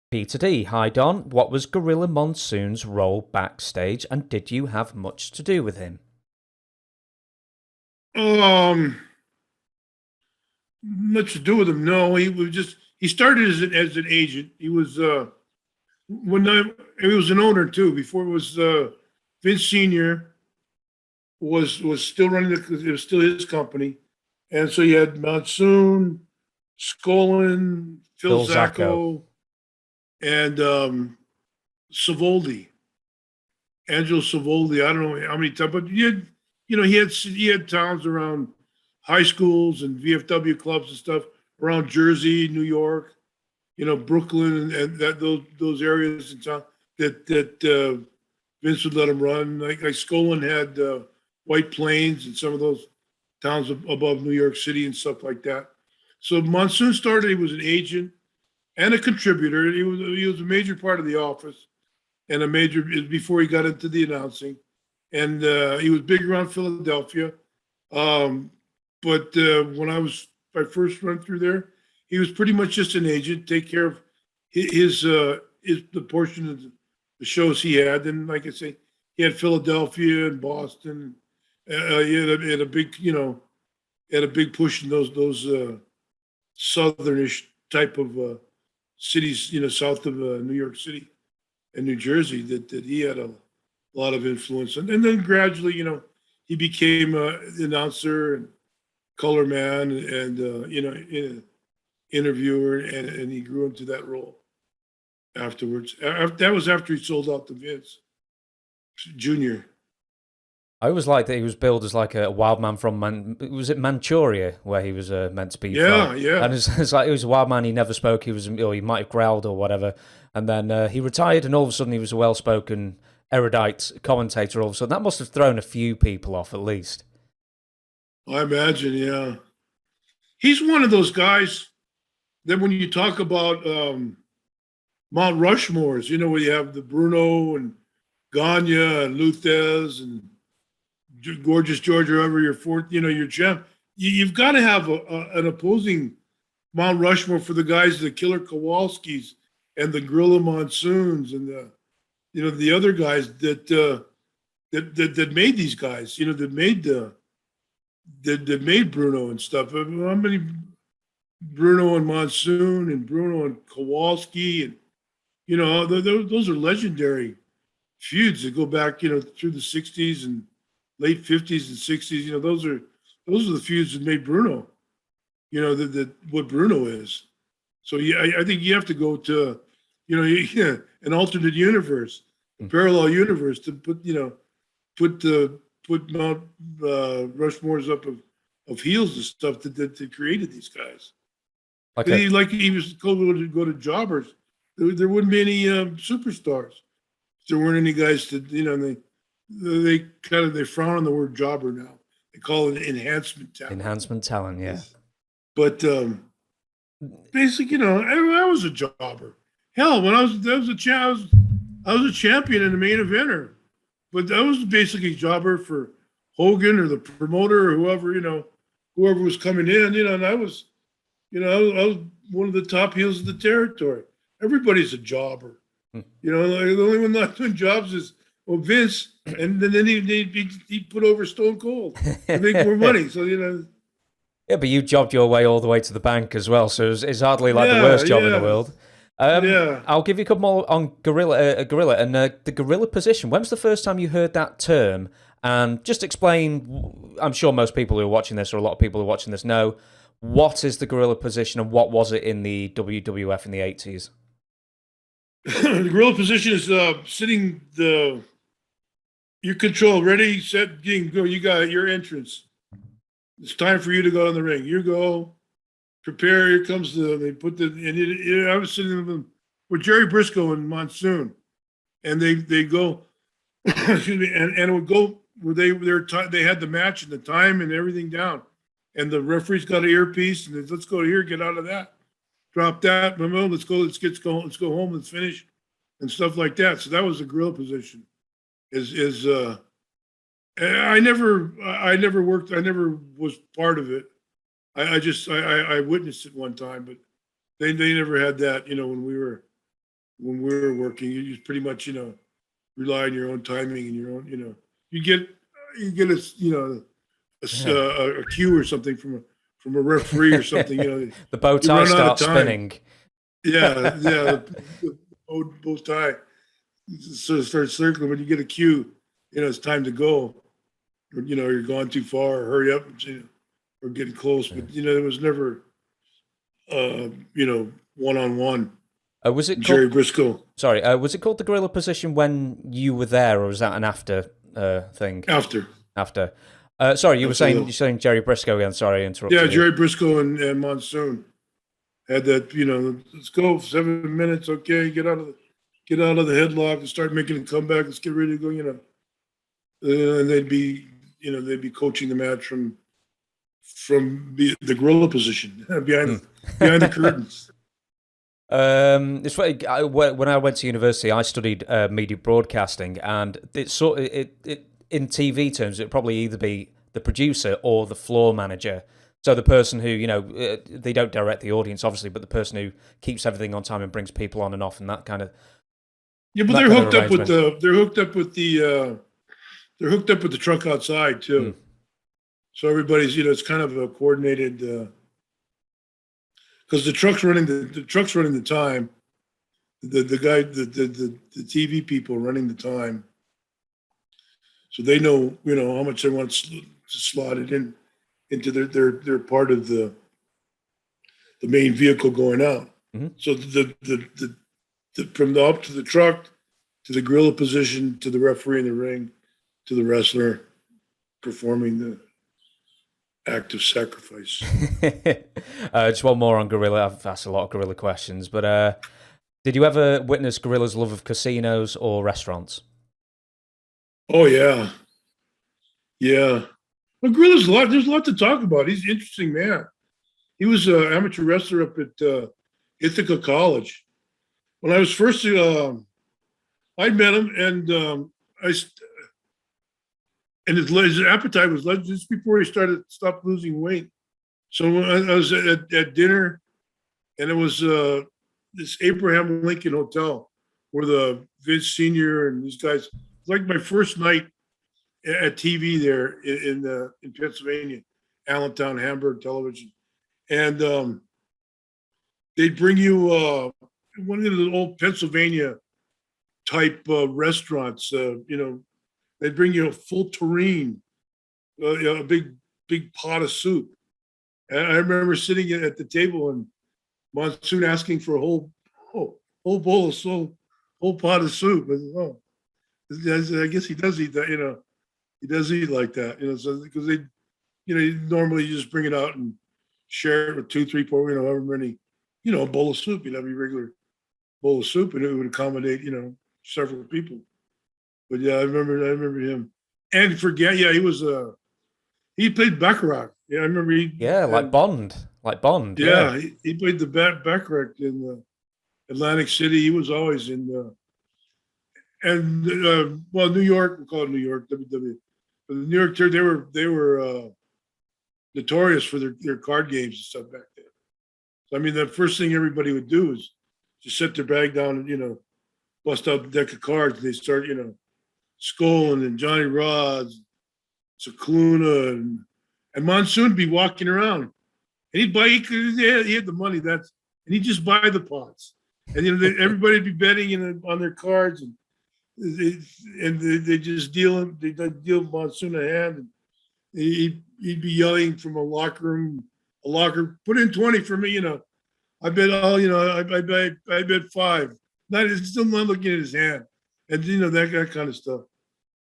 Peter D. Hi Don, what was Gorilla Monsoon's role backstage and did you have much to do with him? Um, Much to do with him. No, he started as an agent. He was when I, he was an owner too. Before it was Vince Senior was still running it was still his company, and so you had Monsoon, Skolin, Phil Phil Zacco. Zacco, and Savoldi, Angelo Savoldi. I don't know how many times, but he had towns around high schools and VFW clubs and stuff around Jersey, New York, Brooklyn, and that those areas in town that Vince would let him run. Like Skolin had White Plains and some of those towns above New York City and stuff like that. So Monsoon started. He was an agent and a contributor. He was a major part of the office and a major before he got into the announcing. And he was big around Philadelphia. But when I first run through there, he was pretty much just an agent, take care of his the portion of the shows he had. And like I say, he had Philadelphia and Boston. He had a big, had a big push in those southernish type of cities, south of New York City and New Jersey. That he had a lot of influence, and then gradually, he became an announcer and color man, and interviewer, and he grew into that role afterwards. That was after he sold out to Vince Jr. I always liked that he was billed as like a wild man from was it Manchuria where he was meant to be Yeah, from? yeah. And it's like he was a wild man. He never spoke. Or he might have growled or whatever. And then he retired, and all of a sudden he was a well-spoken, erudite commentator. All of a sudden, that must have thrown a few people off at least. I imagine. Yeah, he's one of those guys that when you talk about Mount Rushmores, where you have the Bruno and Gagne and Luthez and Gorgeous George, or whoever your fourth, your champ. You've got to have an opposing Mount Rushmore for the guys, the Killer Kowalskis and the Gorilla Monsoons and the other guys that made these guys, that made Bruno and stuff. How many Bruno and Monsoon and Bruno and Kowalski, and those are legendary feuds that go back through the '60s and late '50s and '60s. Those are the feuds that made Bruno. That what Bruno is. So yeah, I think you have to go to an alternate universe, a parallel universe to put Mount Rushmores up of heels and stuff that created these guys. He was told to go to jobbers. There wouldn't be any superstars. There weren't any guys to they frown on the word jobber now. They call it enhancement talent. Enhancement talent, yeah. But basically, I was a jobber. Hell, when I was a champion and a main eventer. But I was basically a jobber for Hogan or the promoter or whoever was coming in, and I was one of the top heels of the territory. Everybody's a jobber. The only one not doing jobs is Vince, and then he put over Stone Cold to make more money. So Yeah, but you jobbed your way all the way to the bank as well, so it's hardly like the worst job in the world. I'll give you a couple more on Gorilla and the Gorilla position. When was the first time you heard that term? And just explain, I'm sure most people who are watching this, or a lot of people who are watching this, know, what is the Gorilla position and what was it in the WWF in the 80s? The Gorilla position is sitting you control, ready, set, go. You got your entrance. It's time for you to go in the ring. You go. Prepare. Here comes they put I was sitting with Jerry Briscoe and Monsoon, and they go, excuse me, and it would go where they had the match and the time and everything down, and the referee's got an earpiece and let's go here, get out of that, drop that, let's go home, let's finish, and stuff like that. So that was the Gorilla position. I never worked. I never was part of it. I witnessed it one time, but they never had that. When we were when we were working. You just pretty much, rely on your own timing and your own, you get a cue or something from a referee or something. The bow tie starts spinning. Yeah, the bow tie sort of starts circling. When you get a cue, it's time to go. Or, you're gone too far. Or hurry up, or getting close. But it was never, one-on-one. Was it Jerry Briscoe? Sorry, was it called the gorilla position when you were there, or was that an after thing? After. Sorry, you're saying Jerry Briscoe again. Sorry, I interrupted. Yeah, Jerry Briscoe and Monsoon had that. Let's go 7 minutes. Okay, get out of the headlock and start making a comeback. Let's get ready to go. And they'd be coaching the match from the gorilla position behind the curtains. It's funny. When I went to university, I studied media broadcasting, and it in TV terms, it'd probably either be the producer or the floor manager. So the person who, they don't direct the audience, obviously, but the person who keeps everything on time and brings people on and off, and that kind of. Yeah, but they're hooked up with the truck outside too. So everybody's, it's kind of a coordinated. Because the truck's running the time. The guy, the TV people running the time. So they know, how much they want to slot it into their part of the main vehicle going out. Mm-hmm. So the from the up to the truck, to the gorilla position, to the referee in the ring, to the wrestler performing the act of sacrifice. Just one more on gorilla. I've asked a lot of gorilla questions, but did you ever witness gorilla's love of casinos or restaurants? Oh yeah. Well, gorilla's there's a lot to talk about. He's an interesting man. He was an amateur wrestler up at Ithaca College. When I was first, I met him, and his appetite was just before he stopped losing weight. So I was at dinner, and it was this Abraham Lincoln Hotel where the Vince Sr. and these guys. It's like my first night at TV there in Pennsylvania, Allentown, Hamburg Television, and they'd bring you one of the old Pennsylvania type restaurants. They'd bring you a full tureen, a big pot of soup. And I remember sitting at the table and Monsoon asking for a whole bowl of soup, whole pot of soup. I guess he does eat that, he does eat like that, so because they, normally you just bring it out and share it with 2, 3, 4, however many, a bowl of soup. You'd have a regular bowl of soup and it would accommodate, several people. But yeah, I remember him. And he was he played Baccarat. Yeah, I remember like Bond. Yeah, he played the Baccarat in Atlantic City. He was always in New York, we call it New York, WW. But the New York, they were notorious for their card games and stuff back then. So I mean, the first thing everybody would do is just set their bag down and bust out a deck of cards. And they start Skolin and Johnny Rods, Cicluna, and Monsoon be walking around, and he'd buy. He had the money. And he'd just buy the pots, and everybody'd be betting on their cards, and they just deal. They deal Monsoon a hand, and he'd be yelling from a locker, put in 20 for me. I bet all. I bet 5. He's still not looking at his hand. And that kind of stuff.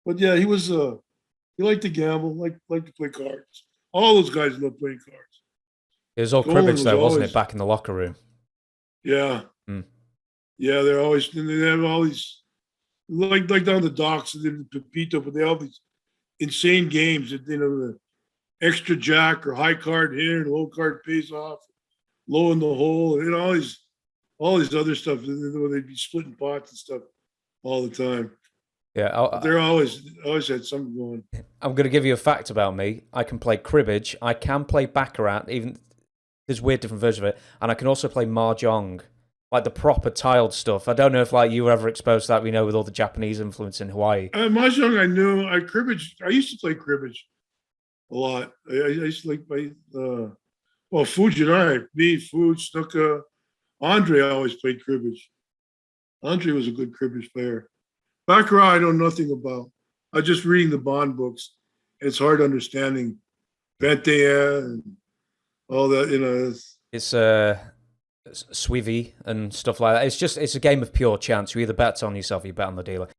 But yeah, he was he liked to gamble, liked to play cards. All those guys loved playing cards. It was all cribbage though, wasn't it, back in the locker room? Yeah. Yeah, they have all these like down the docks in Pepito, but they have these insane games that the extra jack or high card here and low card pays off, low in the hole, and all these other stuff where they'd be splitting pots and stuff all the time. Yeah, they're always had something going. I'm going to give you a fact about me. I can play cribbage. I can play baccarat. Even there's weird different versions of it, and I can also play mahjong. like the proper tiled stuff. I don't know if like you were ever exposed to that. We know with all the Japanese influence in Hawaii. When I was young, I cribbage. I used to play cribbage a lot. I used to like play. Fuji and me, Fuji, Snuka, Andre always played cribbage. Andre was a good cribbage player. Baccarat, I know nothing about. I was just reading the Bond books. It's hard understanding Bentea and all that. It's Swivi and stuff like that. It's a game of pure chance. You either bet on yourself or you bet on the dealer.